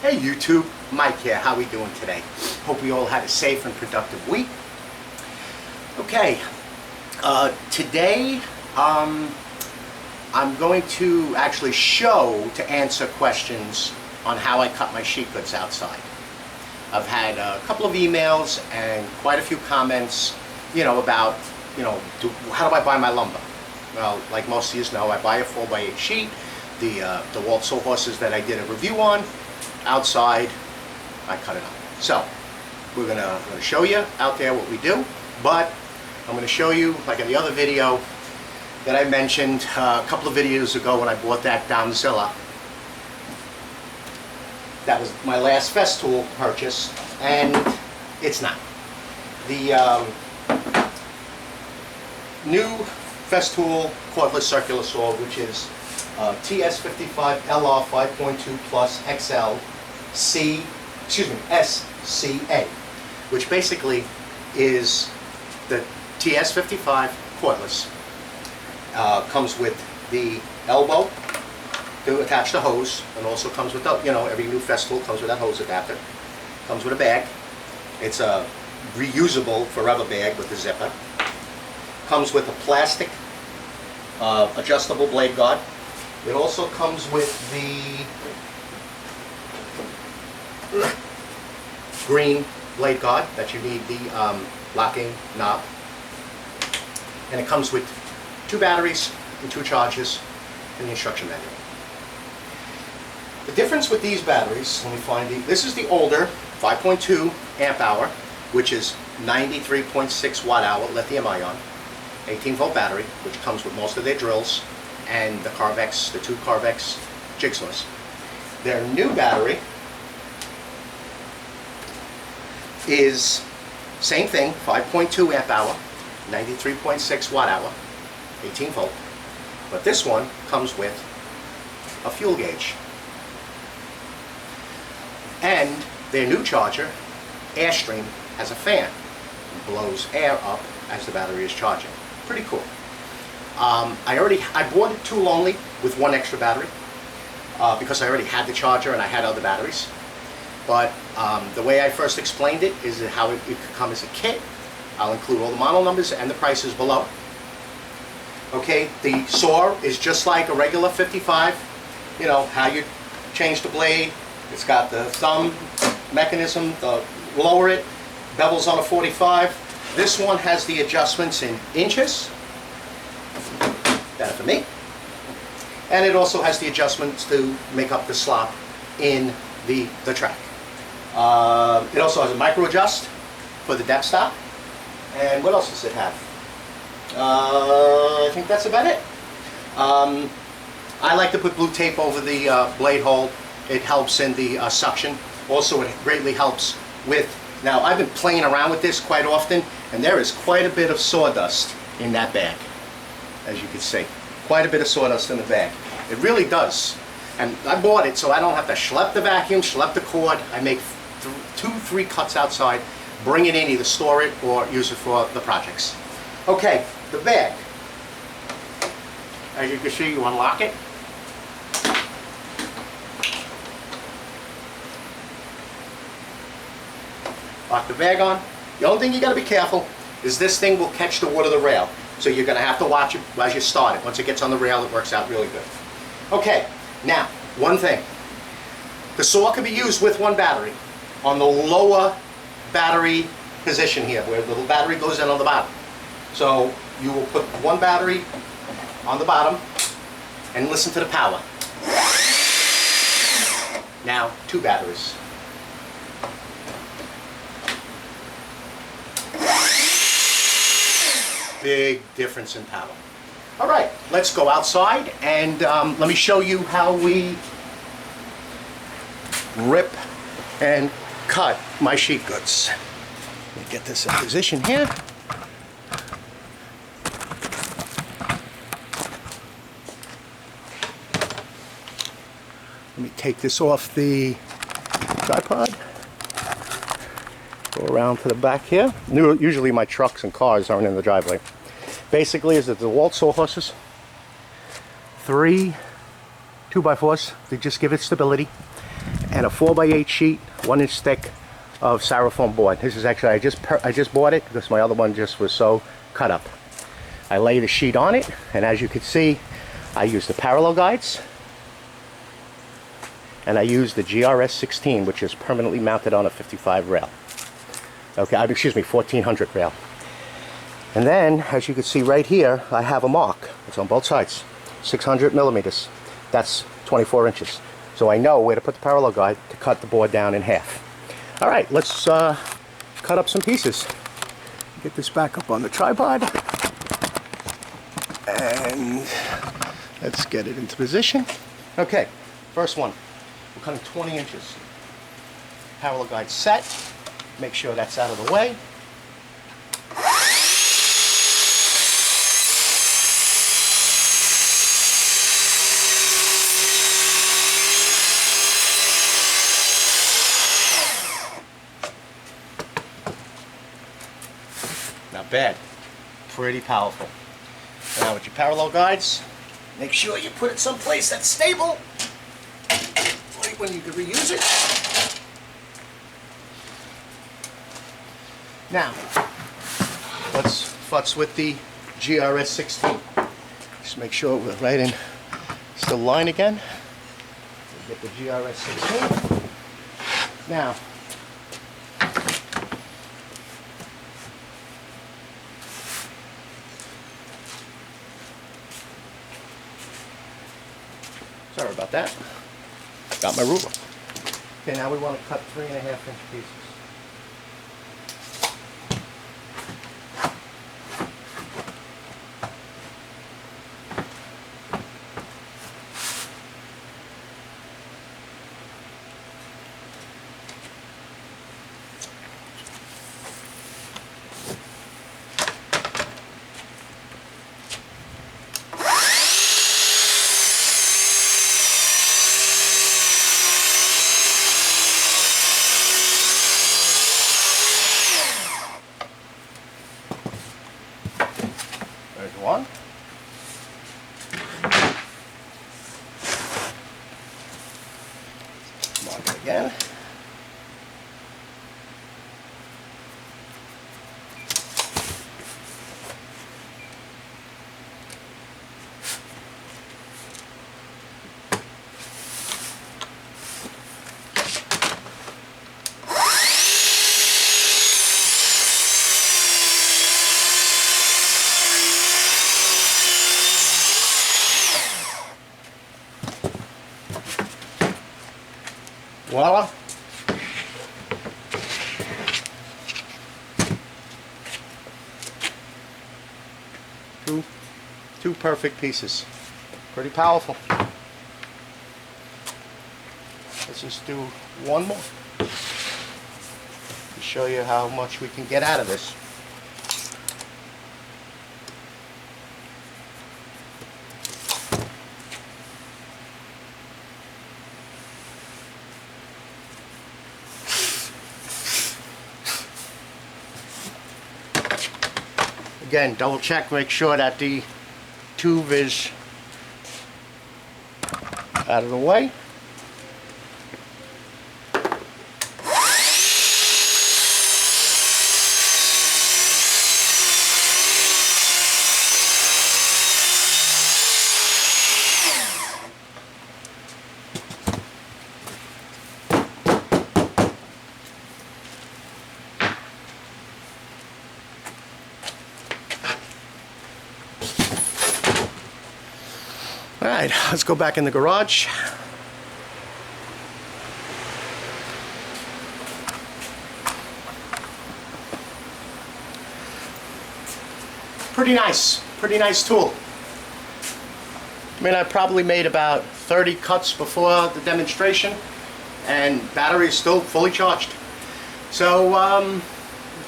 Hey YouTube, Mike here. How we doing today? Hope we all had a safe and productive week. Okay, today I'm going to actually to answer questions on how I cut my sheet goods outside. I've had a couple of emails and quite a few comments, about, how do I buy my lumber? Well, like most of you know, I buy a 4x8 sheet, the wall sawhorses that I did a review on. Outside, I cut it up. So we're gonna show you out there what we do, but I'm gonna show you, like in the other video that I mentioned a couple of videos ago when I bought that Downzilla. That was my last Festool purchase, and it's not. The new Festool cordless circular saw, which is TS55 LR 5.2 plus XL SCA, which basically is the TS55 cordless. Comes with the elbow to attach the hose, and also comes with the, every new Festool comes with that hose adapter. Comes with a bag. It's a reusable forever bag with a zipper. Comes with a plastic adjustable blade guard. It also comes with the green blade guard that you need the locking knob. And it comes with 2 batteries and 2 chargers and the instruction manual. The difference with these batteries, let me find this is the older 5.2 amp hour, which is 93.6 watt hour lithium ion, 18 volt battery, which comes with most of their drills, and the Carvex, the 2 Carvex jigsaws. Their new battery is same thing, 5.2 amp hour, 93.6 watt hour, 18 volt. But this one comes with a fuel gauge. And their new charger, Airstream, has a fan. It blows air up as the battery is charging. Pretty cool. I bought it too lonely with 1 extra battery because I already had the charger and I had other batteries. But the way I first explained it is how it could come as a kit. I'll include all the model numbers and the prices below. Okay, the saw is just like a regular 55. How you change the blade. It's got the thumb mechanism, the lower it, bevels on a 45. This one has the adjustments in inches. Better for me. And it also has the adjustments to make up the slop in the track. It also has a micro adjust for the depth stop. And what else does it have? I think that's about it. I like to put blue tape over the blade hole. It helps in the suction. Also, it greatly helps with, now I've been playing around with this quite often, and there is quite a bit of sawdust in that bag, as you can see. Quite a bit of sawdust in the bag. It really does. And I bought it so I don't have to schlep the vacuum, schlep the cord. I make 2-3 cuts outside, bring it in, either store it or use it for the projects. Okay, the bag. As you can see, you unlock it. Lock the bag on. The only thing you got to be careful is this thing will catch the wood of the rail. So you're going to have to watch it as you start it. Once it gets on the rail, it works out really good. Okay, now, one thing. The saw can be used with 1 battery on the lower battery position here, where the little battery goes in on the bottom. So you will put 1 battery on the bottom and listen to the power. Now, 2 batteries. Big difference in power. All right, let's go outside and let me show you how we rip and cut my sheet goods. Let me get this in position here. Let me take this off the tripod. Go around to the back here. Usually my trucks and cars aren't in the driveway. Basically, is that the wall sawhorses, 3 2x4s, they just give it stability. and a 4x8 sheet, 1 inch thick of styrofoam board. This is actually, I just bought it because my other one just was so cut up. I lay the sheet on it, and as you can see, I use the parallel guides, and I use the GRS 16, which is permanently mounted on a 55 rail. Okay, excuse me, 1400 rail. And then, as you can see right here, I have a mark. It's on both sides, 600 millimeters. That's 24 inches. So I know where to put the parallel guide to cut the board down in half. All right, let's cut up some pieces. Get this back up on the tripod. And let's get it into position. Okay, first one. We're cutting 20 inches. Parallel guide set. Make sure that's out of the way. Not bad. Pretty powerful. Now with your parallel guides, make sure you put it someplace that's stable. Right when you can reuse it. Now, let's futz with the GRS 16. Just make sure we're right in the line again. We'll get the GRS 16. Now, sorry about that. Got my ruler. Okay, now we want to cut 3.5 inch pieces. There's one. Mark it again. Voila. Two perfect pieces. Pretty powerful. Let's just do one more to show you how much we can get out of this. Again, double check, make sure that the tube is out of the way. Alright, let's go back in the garage. Pretty nice tool. I mean, I probably made about 30 cuts before the demonstration, and battery is still fully charged. So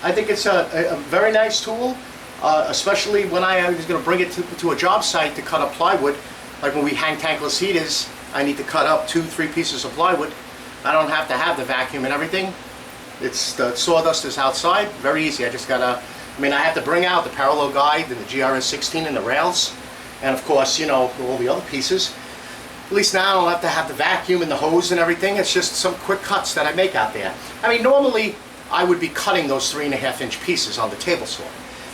I think it's a very nice tool, especially when I was going to bring it to a job site to cut up plywood. Like when we hang tankless heaters, I need to cut up 2-3 pieces of plywood. I don't have to have the vacuum and everything. It's the sawdust is outside, very easy. I just gotta, I mean, I have to bring out the parallel guide and the GRS 16 and the rails, and of course, you know, all the other pieces. At least now I don't have to have the vacuum and the hose and everything. It's just some quick cuts that I make out there. I mean, normally I would be cutting those 3.5-inch pieces on the table saw.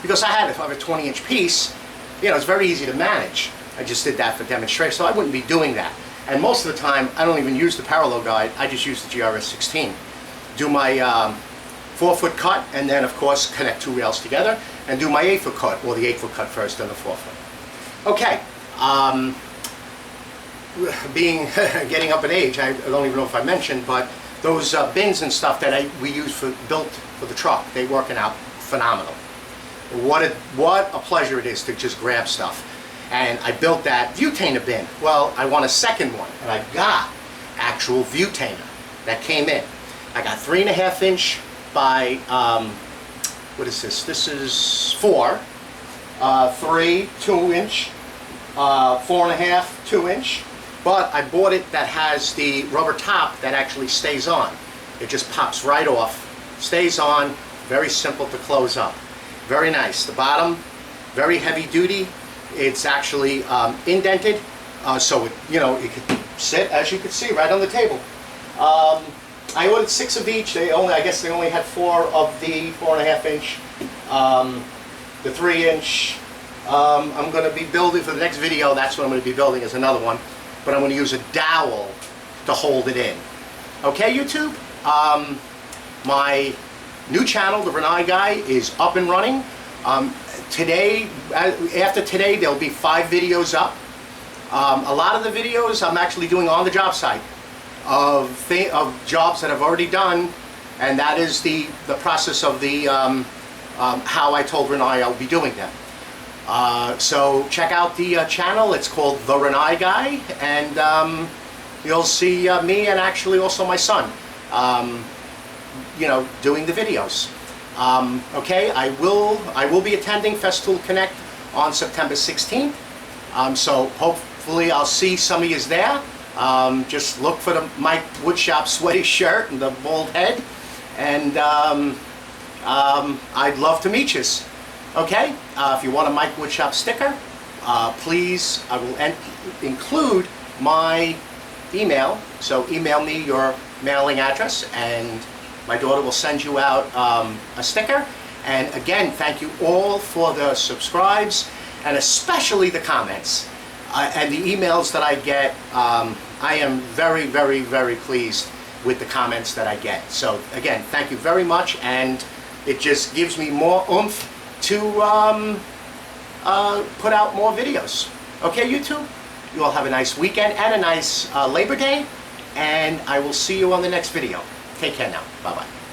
Because if I have a 20-inch piece, you know, it's very easy to manage. I just did that for demonstration, so I wouldn't be doing that. And most of the time, I don't even use the parallel guide, I just use the GRS-16. Do my 4-foot cut, and then of course connect 2 rails together, and do my 8-foot cut, or the 8-foot cut first, then the 4-foot. Okay, getting up in age, I don't even know if I mentioned, but those bins and stuff that we use built for the truck, they working out phenomenal. What a pleasure it is to just grab stuff. And I built that Vutainer bin. Well, I want a second one, and I got actual Vutainer that came in. I got 3.5-inch by, what is this? This is 4, 3, 2-inch, 4.5, 2-inch. But I bought it that has the rubber top that actually stays on. It just pops right off, stays on, very simple to close up. Very nice. The bottom, very heavy duty. It's actually indented, so it, you know, it could sit, as you can see, right on the table. I ordered 6 of each. I guess they only had 4 of the 4.5-inch. The 3-inch, I'm going to be building for the next video. That's what I'm going to be building, is another one. But I'm going to use a dowel to hold it in. Okay, YouTube? My new channel, The Renai Guy, is up and running. Today, after today, there'll be 5 videos up. A lot of the videos I'm actually doing on the job site of jobs that I've already done, and that is the process of the how I told Renai I'll be doing them. So check out the channel. It's called The Renai Guy, and you'll see me and actually also my son, you know, doing the videos. Okay, I will be attending Festool Connect on September 16th. So hopefully I'll see some of you there. Just look for the Mike Woodshop sweaty shirt and the bald head, and I'd love to meet you. Okay, if you want a Mike Woodshop sticker, please, I will include my email. So email me your mailing address, and my daughter will send you out a sticker. And again, thank you all for the subscribes, and especially the comments and the emails that I get. I am very, very, very pleased with the comments that I get. So again, thank you very much, and it just gives me more oomph to put out more videos. Okay, YouTube? You all have a nice weekend and a nice Labor Day, and I will see you on the next video. Take care now. Bye-bye.